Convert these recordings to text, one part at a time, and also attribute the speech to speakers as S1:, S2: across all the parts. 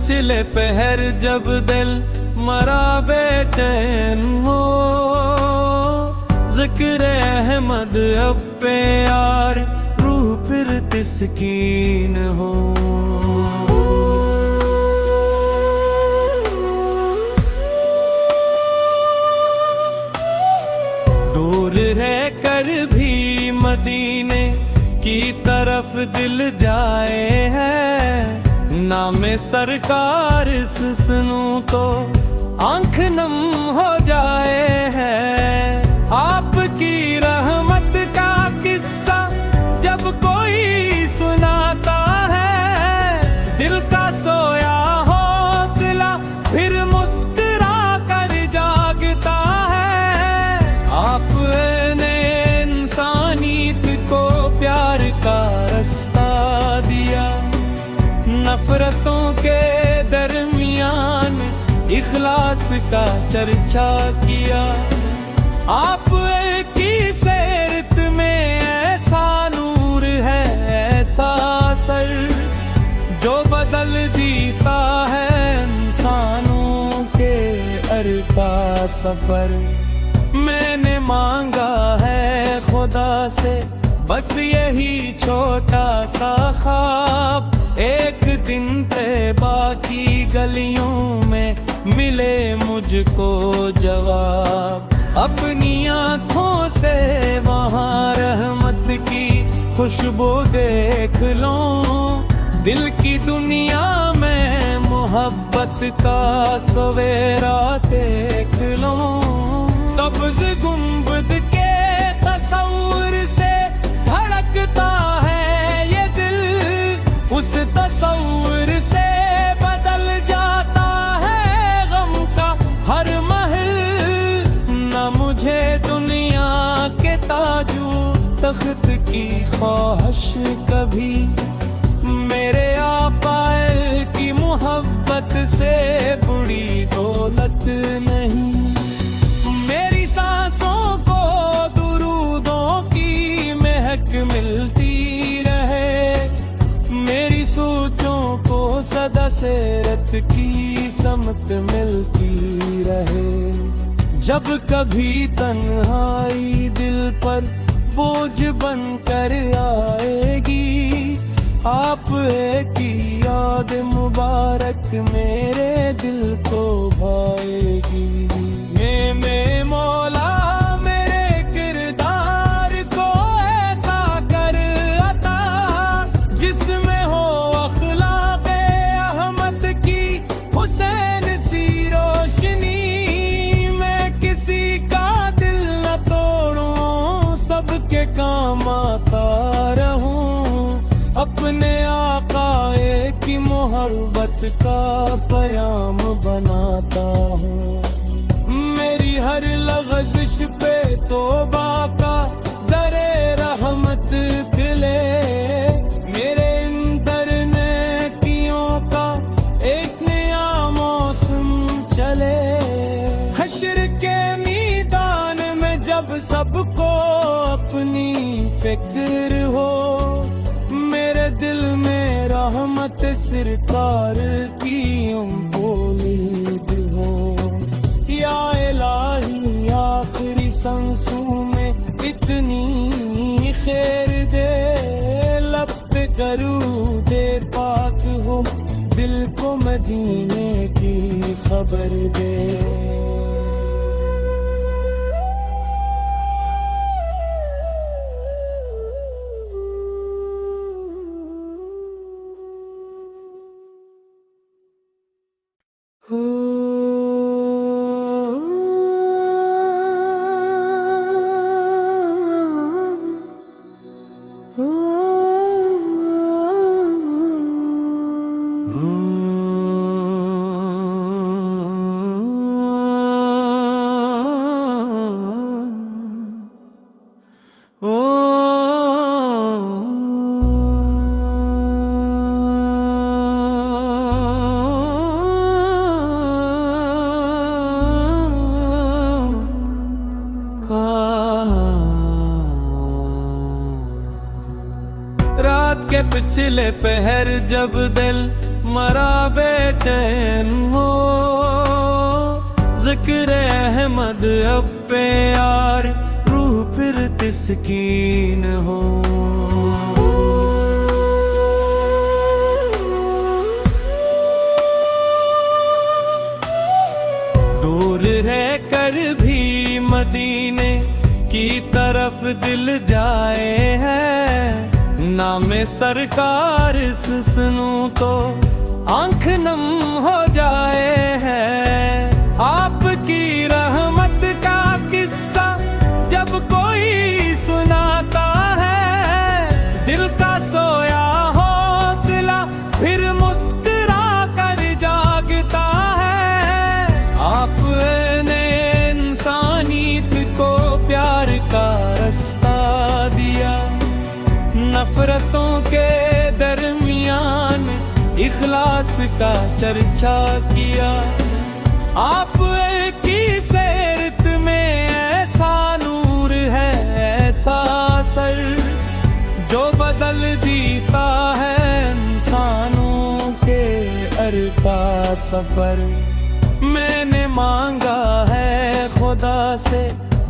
S1: पिछले पहर जब दिल मरा बेचैन हो, जिक्र अहमद अब पे यार रूह फिर तिस्कीन हो। दूर रह कर भी मदीने की तरफ दिल जाए है, नामे सरकार सुनूं तो आंख नम हो जाए है। आपकी रहमत का किस्सा जब कोई सुनाता है, दिल का सोया हौसला फिर मुस्कुरा कर जागता है। आपने इंसानियत को प्यार का रास्ता दिया, नफरतों के दरमियान इखलास का चर्चा किया। आप की सीरत में ऐसा नूर है, ऐसा असर जो बदल देता है इंसानों के अरका सफर। मैंने मांगा है खुदा से बस यही छोटा सा ख्वाब, एक दिन तैबा की गलियों में मिले मुझको जवाब। अपनी आँखों से वहाँ रहमत की खुशबू देख लूं, दिल की दुनिया में मोहब्बत का सवेरा देख लूं। सब्ज़ गुंबद के तस्वुर से धड़कता है ये दिल, उस तस्वुर से बदल जाता है गम का हर महल। न मुझे दुनिया के ताजू तख्त की ख्वाहिश कभी, मेरे आपाए की मोहब्बत से बुरी दौलत नहीं। मेरी सांसों को दुरूदों की महक मिलती रहे, मेरी सोचों को सदा सीरत की समत मिलती रहे। जब कभी तन्हाई दिल पर बोझ बनकर आएगी, आप की याद मुबारक मेरे दिल को भाएगी। मैं मौला मेरे किरदार को ऐसा कर अता, जिसमें हो अखलाक़े अहमद की हुसैन सी रोशनी। मैं किसी का दिल न तोड़ूं, सबके काम आता रहूं, अपने आकाए की मोहब्बत का पयाम बनाता हूँ। मेरी हर लग़ज़िश पे तौबा का दरे रहमत खिले, मेरे अंदर नेकियों का एक नया मौसम चले। हश्र के मैदान में जब सबको अपनी फिक्र हो, मेरे दिल में रहमत सरकार की उम्मीद हो। या इलाही आखिरी सांसों में इतनी खैर दे, लब पे दरूदे पाक हो, दिल को मदीने की खबर दे। रात के पिछले पहर जब दिल मरा बेचैन हो। जिक्र अहमद अब पे यार, रूह फिर तिस्कीन हो। दूर रह कर भी मदीने की तरफ दिल जाए है। नामे सरकार सुनूं तो आंख नम हो जाए है। आपकी रहमत का किस्सा जब कोई सुनाता है, दिल का सोया हौसला फिर मुस्कुरा कर जागता है। आपने इंसानियत को प्यार का रास्ता दिया, नफरतों के दरमियान इखलास का चर्चा किया। आप की सीरत में ऐसा नूर है, ऐसा असर जो बदल देता है इंसानों के अरका सफर। मैंने मांगा है खुदा से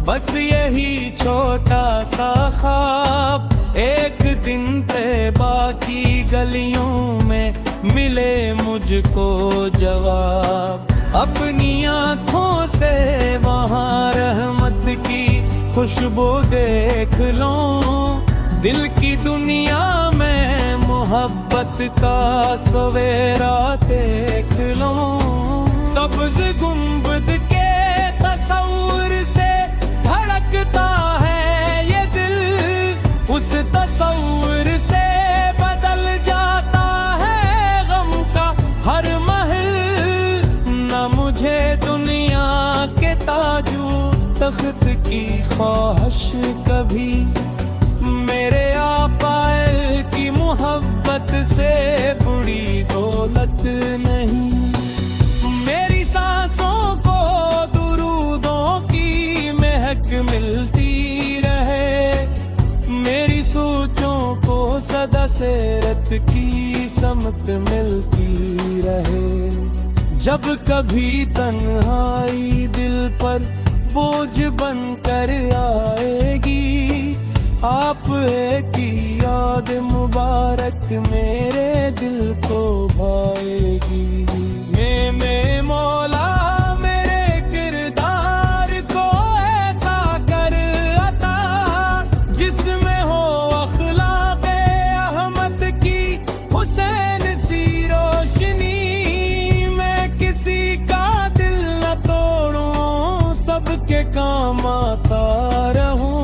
S1: बस यही छोटा सा ख्वाब, एक दिन तैबा की गलियों में मिले मुझको जवाब। अपनी आँखों से वहाँ रहमत की खुशबू देख लूं, दिल की दुनिया में मोहब्बत का सवेरा देख लूं। सब्ज़ गुंबद के तस्वुर से धड़कता है ये दिल, उस तस्वुर से बदल जाता है गम का हर महल। न मुझे दुनिया के ताजू तख्त की ख्वाहिश कभी, मेरे आकाए की मोहब्बत से बुरी दौलत नहीं। मेरी सांसों को दुरूदों की महक मिलती रहे, मेरी सोचों को सदा सीरत की समत मिलती रहे। जब कभी तन्हाई दिल पर बोझ बनकर आएगी, आप की याद मुबारक मेरे दिल को भाएगी। मैं मौला मेरे किरदार को ऐसा कर अता, जिसमें हो अखलाक़े अहमद की हुसैन सी रोशनी। मैं किसी का दिल न तोड़ूं, सबके काम आता रहूं,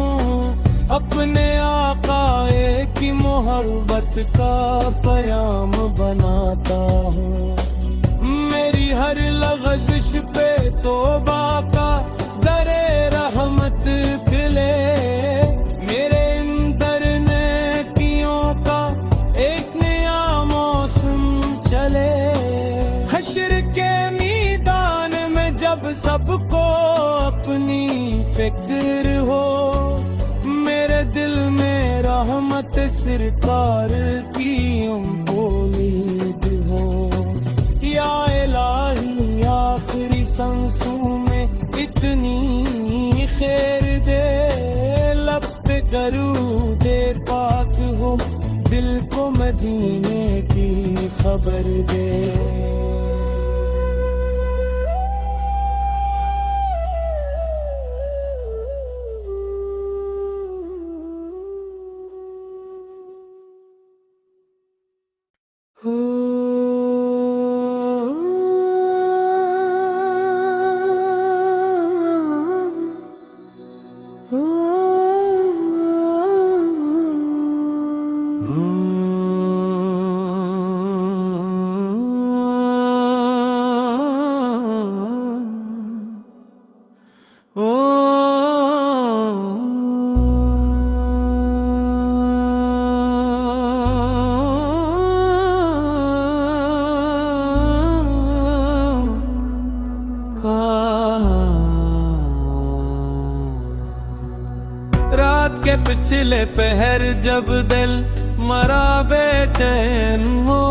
S1: अपने आकाए की मोहब्बत का पयाम बनाता हूँ। मेरी हर लग़ज़िश पे तौबा का दरे रहमत खिले, मेरे अंदर नेकियों का एक नया मौसम चले। हश्र के मैदान में जब सबको अपनी फिक्र हो, मेरे दिल में रहमत सरकार की उम्मीद हो। या इलाही आखिरी सांसों में इतनी खैर दे, लब पे करूँ देर पाक हो, दिल को मदीने की खबर दे। रात के पिछले पहर जब दिल मरा बेचैन हो,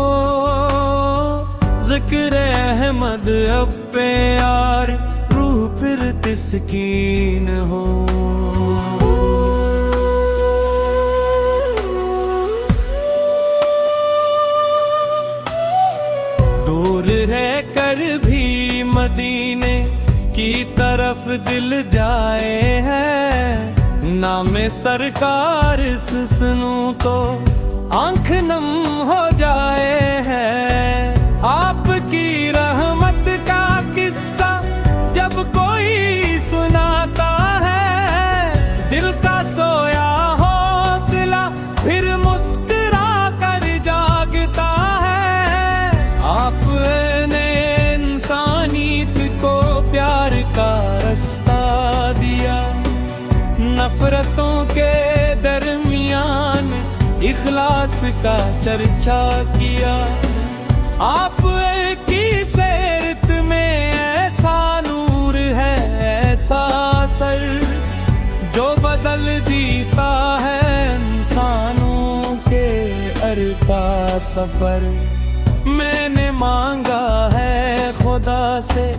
S1: जिक्र अहमद अब पे यार, रूह फिर तिस्कीन हो। दूर रह कर भी मदीने की तरफ दिल जाए है, नामे सरकार सुनूं तो आंख नम हो जाए है। आपकी रहमत का किस्सा जब कोई सुनाता है, दिल का सोया हौसला फिर मुस्कुरा कर जागता है। आपने इंसानियत को प्यार का रास्ता दिया, नफरतों के दरमियान इखलास का चर्चा किया। आप की सीरत में ऐसा नूर है, ऐसा असर जो बदल देता है इंसानों के अरका सफर। मैंने मांगा है खुदा से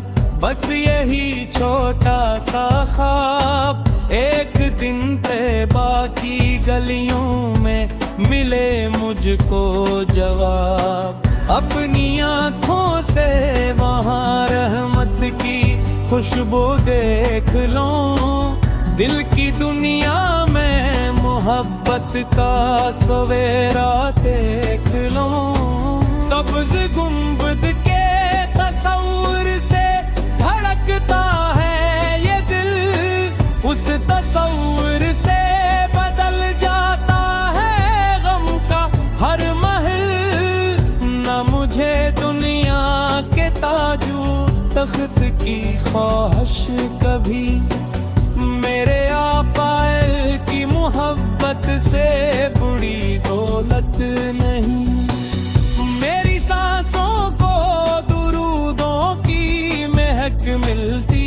S1: बस यही छोटा सा ख्वाब, एक दिन तैबा की गलियों में मिले मुझको जवाब। अपनी आँखों से वहाँ रहमत की खुशबू देख लूं, दिल की दुनिया में मोहब्बत का सवेरा देख लूं। सब्ज़ गुंबद के तस्वुर से धड़कता है ये दिल, उस तस्वुर से बदल जाता है गम का हर महल। न मुझे दुनिया के ताजू तख्त की ख्वाहिश कभी, मेरे आकाए की मोहब्बत से बुरी दौलत नहीं। मेरी सांसों को दुरूदों की महक मिलती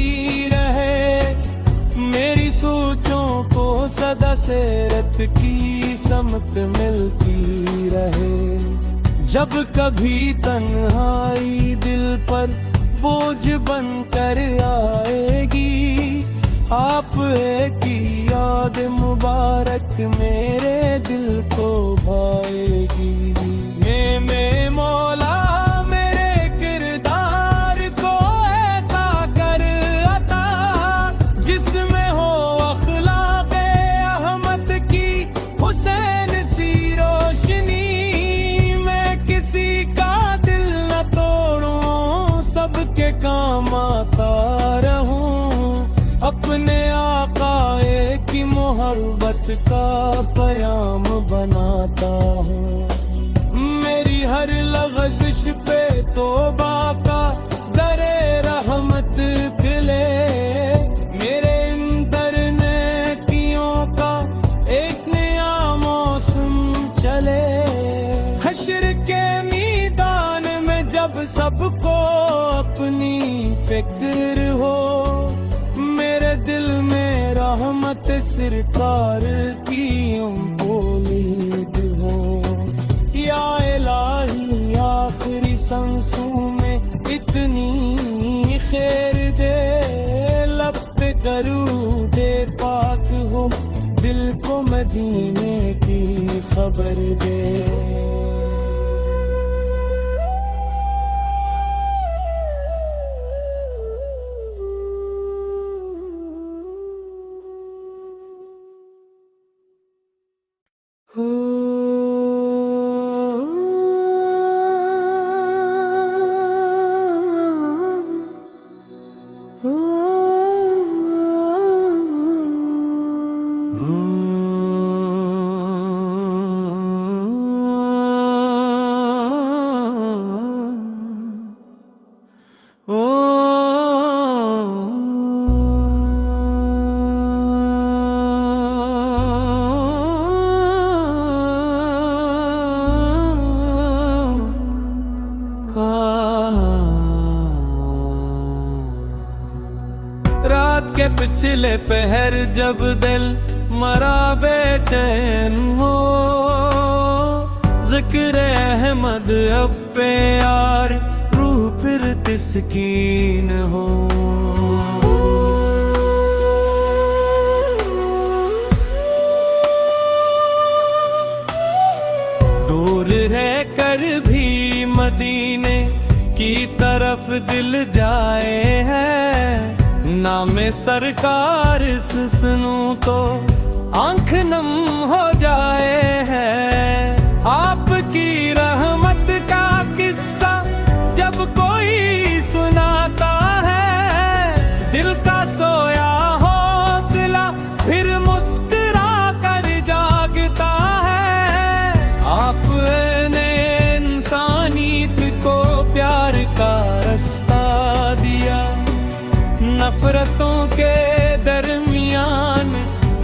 S1: रहे, मेरी सोचों को सदा सीरत की समत मिलती रहे। जब कभी तन्हाई दिल पर बोझ बनकर आएगी, आप की याद मुबारक मेरे दिल को भाएगी। मैं मौला मेरे किरदार को ऐसा कर अता, जिसमें हो अखलाक़े अहमद की हुसैन सी रोशनी। मैं किसी का दिल न तोड़ूं, सबके काम आता रहूं, अपने आकाए की मोहब्बत का पयाम बनाता हूँ। मेरी हर लग़ज़िश पे तौबा का दरे रहमत खिले, मेरे अंदर नेकियों का एक नया मौसम चले। हश्र के मैदान में जब सबको अपनी फिक्र हो, मेरे दिल में रहमत सरकार की उम्मीद हो। या इलाही आखिरी सांसों में इतनी खैर दे, लब पे दरूद पाक हो, दिल को मदीने की खबर दे। के पिछले पहर जब दिल मरा बेचैन हो, जिक्र अहमद अब पे यार, रूह फिर तिस्कीन हो। दूर रह कर भी मदीने की तरफ दिल जाए है, नाम सरकार सुनूं तो आंख नम हो जाए है। आपकी रहमत का किस्सा जब कोई सुनाता है, दिल का सोया हौसला फिर मुस्कुरा कर जागता है। आपने इंसानियत को प्यार का रास्ता दिया, नफरतों के दरमियान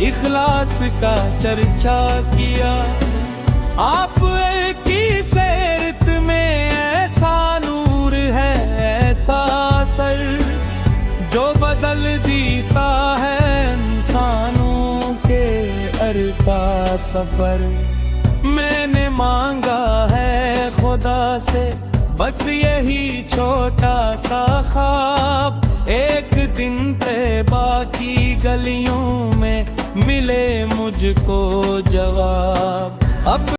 S1: इखलास का चर्चा किया। आप की सीरत में ऐसा नूर है, ऐसा असर जो बदल देता है इंसानों के अरका सफर। मैंने मांगा है खुदा से बस यही छोटा सा ख्वाब, एक दिन तैबा की गलियों में मिले मुझको जवाब।